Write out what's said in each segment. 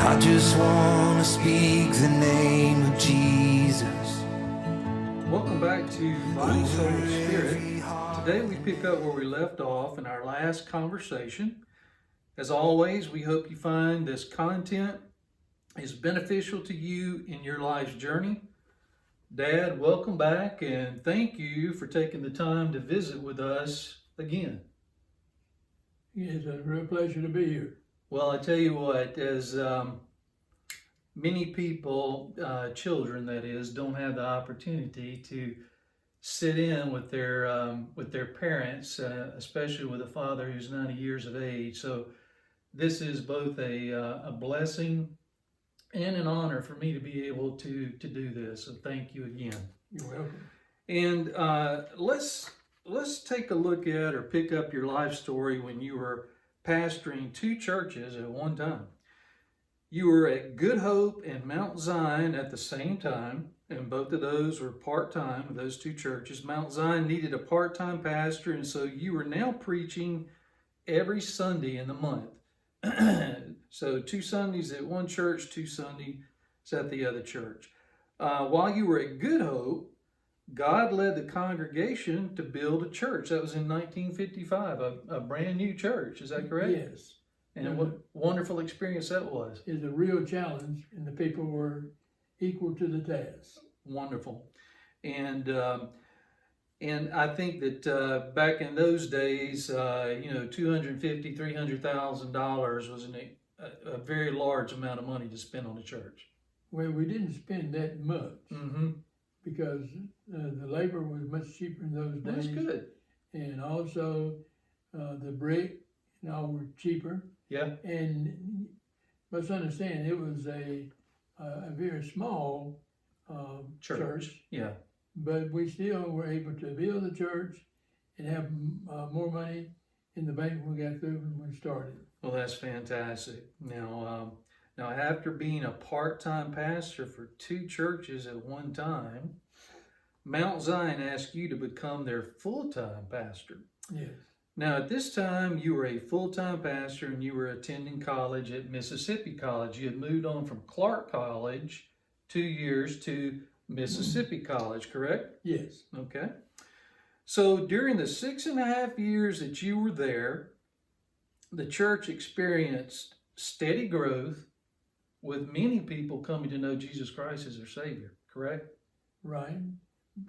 I just want to speak the name of Jesus. Welcome back to Body, Soul, Spirit. Today we pick up where we left off in our last conversation. As always, we hope you find this content is beneficial to you in your life's journey. Dad, welcome back and thank you for taking the time to visit with us again. It's a real pleasure to be here. Well, I tell you what, as many people, children that is, don't have the opportunity to sit in with their parents, especially with a father who's 90 years of age. So this is both a blessing and an honor for me to be able to do this. So thank you again. You're welcome. And let's take a look at or pick up your life story when you were pastoring two churches at one time. You were at Good Hope and Mount Zion at the same time, and both of those were part-time, those two churches. Mount Zion needed a part-time pastor, and so you were now preaching every Sunday in the month. So 2 Sundays at one church, 2 Sundays at the other church. While you were at Good Hope, God led the congregation to build a church. That was in 1955, a brand new church. Is that correct? Yes. And what wonderful experience that was. It's a real challenge, and the people were equal to the task. Wonderful. And I think that back in those days, $250,000, $300,000 was a very large amount of money to spend on a church. Well, we didn't spend that much because the labor was much cheaper in those days. That's good. And also the brick and all were cheaper. Yeah. And you must understand, it was a very small church. Yeah. But we still were able to build the church and have more money in the bank when we got through when we started. Well, that's fantastic. Now after being a part-time pastor for 2 churches at one time, Mount Zion asked you to become their full-time pastor. Yes. Now, at this time, you were a full-time pastor and you were attending college at Mississippi College. You had moved on from Clark College 2 years to Mississippi College, correct? Yes. Okay. So during the 6.5 years that you were there, the church experienced steady growth with many people coming to know Jesus Christ as their Savior, correct? Right.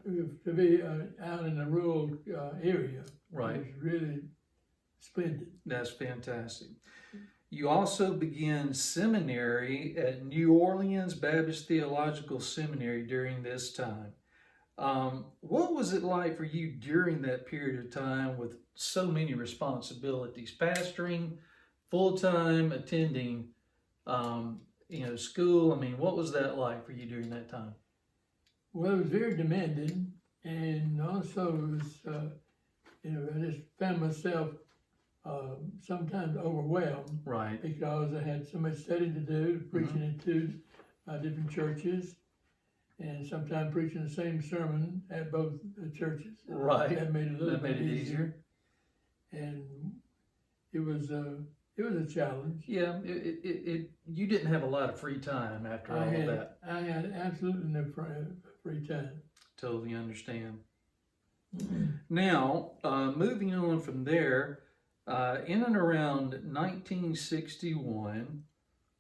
To be out in a rural area Right. was really splendid. That's fantastic. You also began seminary at New Orleans Baptist Theological Seminary during this time. What was it like for you during that period of time with so many responsibilities, pastoring, full-time, attending, school? I mean, what was that like for you during that time? Well, it was very demanding, and also it was, I just found myself sometimes overwhelmed. Right. Because I had so much study to do, preaching at 2 different churches, and sometimes preaching the same sermon at both churches. Right. That made it a little That made bit it easier. And it was a challenge. Yeah, you didn't have a lot of free time after all of that. I had absolutely no free time. Totally understand. Now, moving on from there, in and around 1961,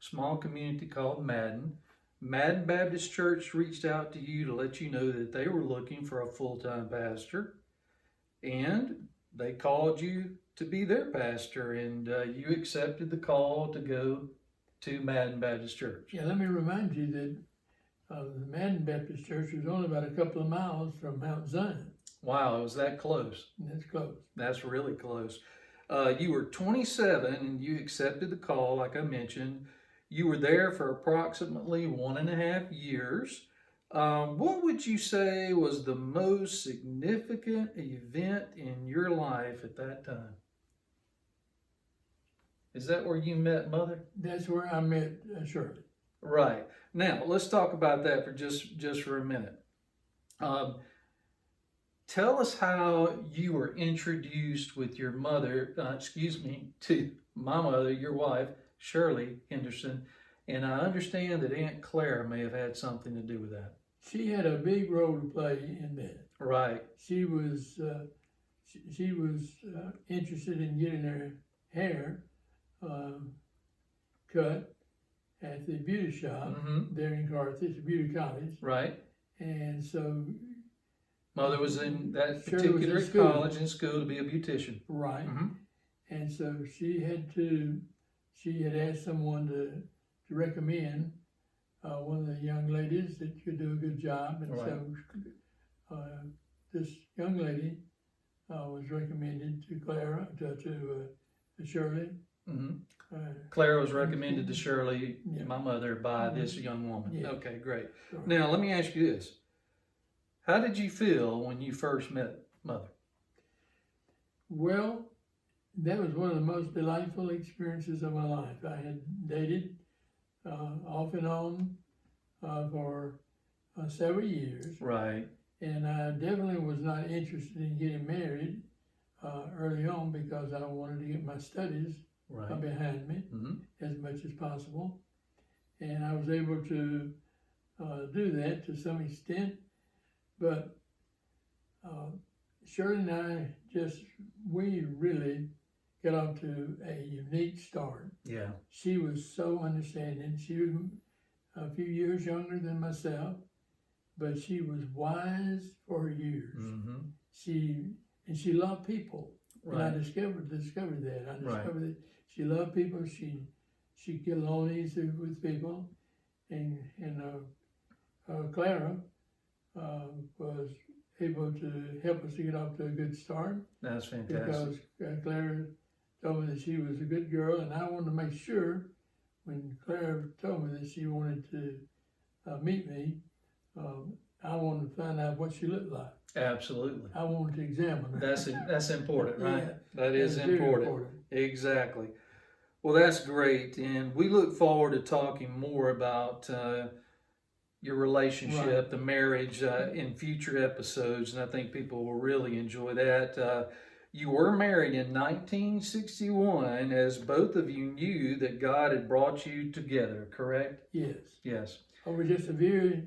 small community called Madden Baptist Church reached out to you to let you know that they were looking for a full-time pastor, and they called you to be their pastor, and you accepted the call to go to Madden Baptist Church. Yeah, let me remind you that the Madden Baptist Church was only about a couple of miles from Mount Zion. Wow, it was that close. That's close. That's really close. You were 27 and you accepted the call, like I mentioned. You were there for approximately 1.5 years. What would you say was the most significant event in your life at that time? Is that where you met Mother? That's where I met Shirley. Right. Now, let's talk about that for just for a minute. Tell us how you were introduced with your mother, to my mother, your wife, Shirley Henderson, And I understand that Aunt Clara may have had something to do with that. She had a big role to play in that. Right. She was interested in getting her hair cut at the beauty shop Mm-hmm. there in Carthage, the beauty college, Right. and so Mother was in that Shirley was in particular school. college and school to be a beautician. right, Mm-hmm. and so she had asked someone to recommend one of the young ladies that could do a good job, and so this young lady was recommended to Clara, to Shirley. Mm-hmm. Uh, Clara was recommended to Shirley, Yeah. my mother, by Mhm. this young woman. Yeah. Okay, great. Sure. Now, let me ask you this. How did you feel when you first met Mother? Well, that was one of the most delightful experiences of my life. I had dated off and on for several years, Right. and I definitely was not interested in getting married early on because I wanted to get my studies Right. behind me Mm-hmm. as much as possible. And I was able to do that to some extent, but Shirley and I we really got off to a unique start. Yeah. She was so understanding. She was a few years younger than myself, but she was wise for her years. Mm-hmm. She loved people. And I Right. discovered that. I Right. discovered that she loved people. She get along easy with people, and Clara was able to help us to get off to a good start That's fantastic. because Clara told me that she was a good girl, and I wanted to make sure when Clara told me that she wanted to meet me, I wanted to find out what she looked like. Absolutely. I wanted to examine her. That's important, right? Yeah. That is That's very important. Exactly. Well, that's great, and we look forward to talking more about your relationship, Right. the marriage, in future episodes, and I think people will really enjoy that. You were married in 1961, as both of you knew that God had brought you together, correct? Yes. Yes. Over just a very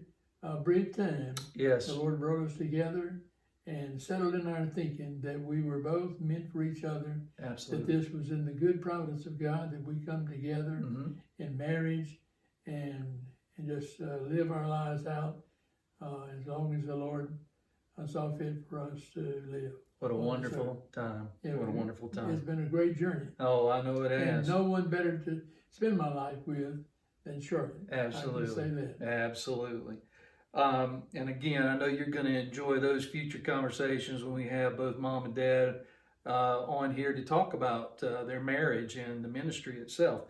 brief time, Yes. the Lord brought us together and settled in our thinking that we were both meant for each other, that Absolutely. this was in the good providence of God that we come together Hmm. in marriage and just live our lives out as long as the Lord saw fit for us to live. What a Well, wonderful time. Yeah, What a wonderful It's time. been a great journey. Oh, I know it And has. no one better to spend my life with than Shirley. Absolutely. I can say that. Absolutely. And again, I know you're going to enjoy those future conversations when we have both mom and dad on here to talk about their marriage and the ministry itself.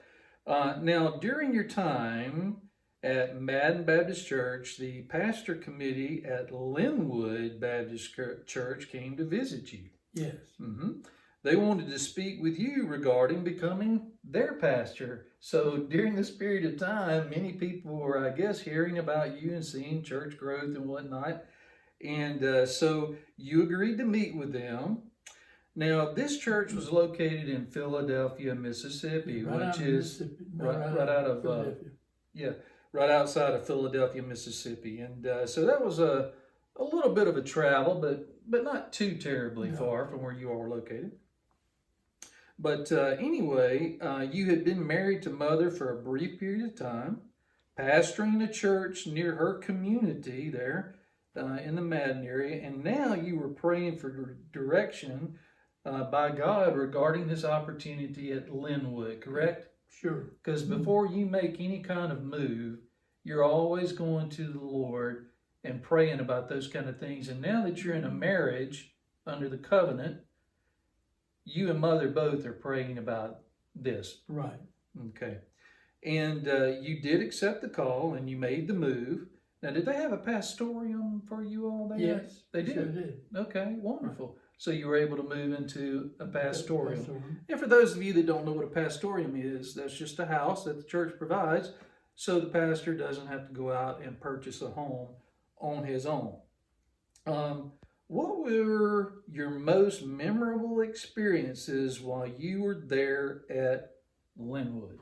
Now, during your time at Madden Baptist Church, the pastor committee at Linwood Baptist Church came to visit you. Yes. Hmm. They wanted to speak with you regarding becoming their pastor. So during this period of time, many people were, I guess, hearing about you and seeing church growth and whatnot. And so you agreed to meet with them. Now, this church was located in Philadelphia, Mississippi, Right out which of is Mississippi. right out of, Philadelphia. right outside of Philadelphia, Mississippi. And so that was a little bit of a travel, but not too terribly No. far from where you are located. But anyway, you had been married to Mother for a brief period of time, pastoring a church near her community there in the Madden area, and now you were praying for direction by God regarding this opportunity at Linwood, correct? Sure. Because before you make any kind of move, you're always going to the Lord and praying about those kind of things. And now that you're in a marriage under the covenant, you and Mother both are praying about this. Right. Okay. And you did accept the call and you made the move. Now, did they have a pastorium for you all there? Yes. They did. Sure did. Okay, wonderful. So you were able to move into a pastorium. Pastorium. And for those of you that don't know what a pastorium is, that's just a house that the church provides so the pastor doesn't have to go out and purchase a home on his own. What were your most memorable experiences while you were there at Linwood?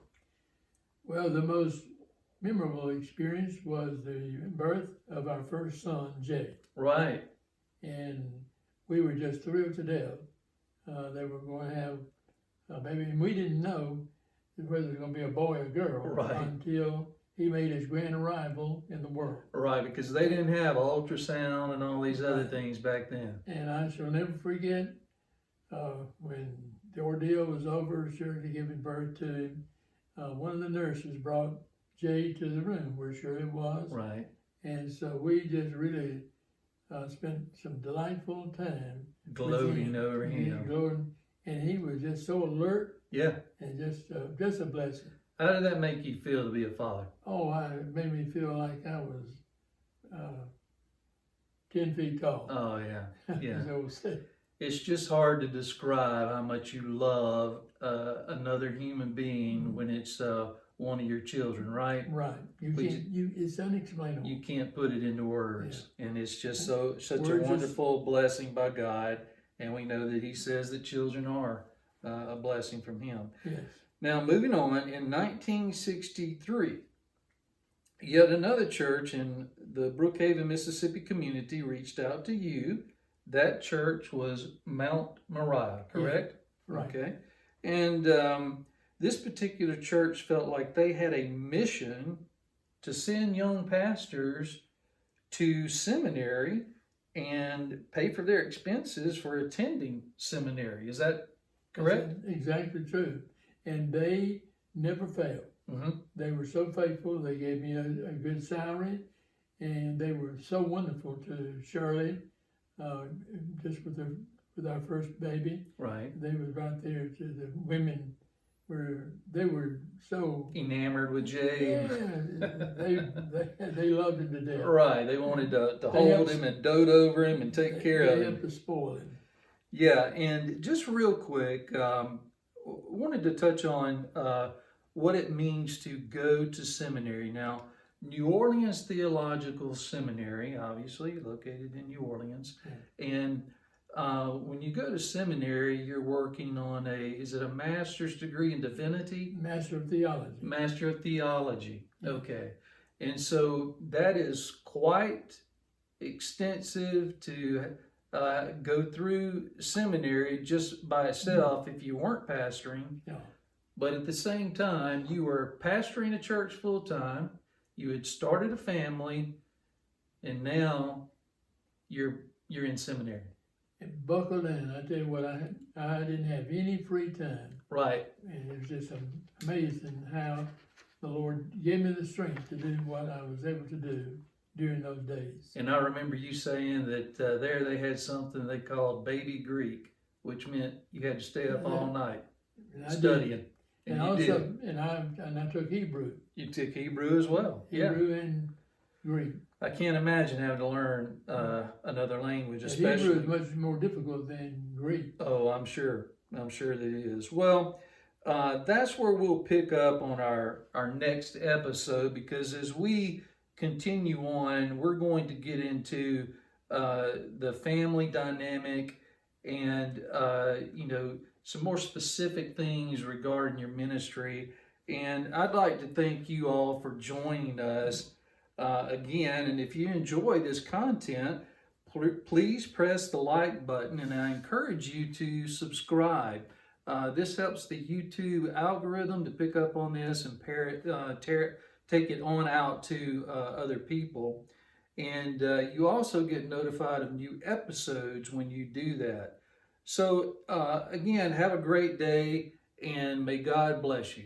Well, the most memorable experience was the birth of our first son, Jay. Right. And we were just thrilled to death. They were going to have a baby, and we didn't know whether it was going to be a boy or girl Right. until he made his grand arrival in the world. Right, because they didn't have ultrasound and all these other Right. things back then. And I shall never forget when the ordeal was over, Shirley giving birth to him, one of the nurses brought Jay to the room where Shirley was. Right. And so we just really spent some delightful time. Gloating over He him. gloating, and he was just so alert Yeah. and just a blessing. How did that make you feel to be a father? Oh, it made me feel like I was 10 feet tall. Oh, yeah. Yeah. So, It's just hard to describe how much you love another human being when it's one of your children, right? right. It's unexplainable. You can't put it into words. And it's just such a Words wonderful blessing by God. And we know that He says that children are a blessing from Him. Yes. Now, moving on, in 1963, yet another church in the Brookhaven, Mississippi community reached out to you. That church was Mount Moriah, correct? Right. Okay. And this particular church felt like they had a mission to send young pastors to seminary and pay for their expenses for attending seminary. Is that correct? That's exactly true. And they never failed. Mm-hmm. They were so faithful. They gave me a good salary, and they were so wonderful to Shirley. Just with our first baby, Right. they was right there to the women. They were so Enamored with Jay. yeah, they loved him to death. Right. They wanted to They hold helped- him and dote over him and take care of They him. helped to spoil him. Yeah, and just real quick, wanted to touch on what it means to go to seminary. Now, New Orleans Theological Seminary, obviously located in New Orleans, and when you go to seminary, you're working on is it a master's degree in divinity? Master of Theology. Master of Theology. Okay, and so that is quite extensive to go through seminary just by itself if you weren't pastoring. Yeah. But at the same time, you were pastoring a church full time, you had started a family, and now you're in seminary. And buckled in. I tell you what, I didn't have any free time. Right. And it was just amazing how the Lord gave me the strength to do what I was able to do during those days. And I remember you saying that there they had something they called baby Greek, which meant you had to stay up all night And I did. studying. And you also, did. and I took Hebrew. You took Hebrew as well. Yeah. Hebrew and Greek. I can't imagine having to learn another language, And especially. Hebrew is much more difficult than Greek. Oh, I'm sure. I'm sure that it is. Well, that's where we'll pick up on our next episode, because as we continue on, we're going to get into the family dynamic and some more specific things regarding your ministry. And I'd like to thank you all for joining us again. And if you enjoy this content, please press the like button, and I encourage you to subscribe. This helps the YouTube algorithm to pick up on this and take it on out to other people. And you also get notified of new episodes when you do that. So again, have a great day, and may God bless you.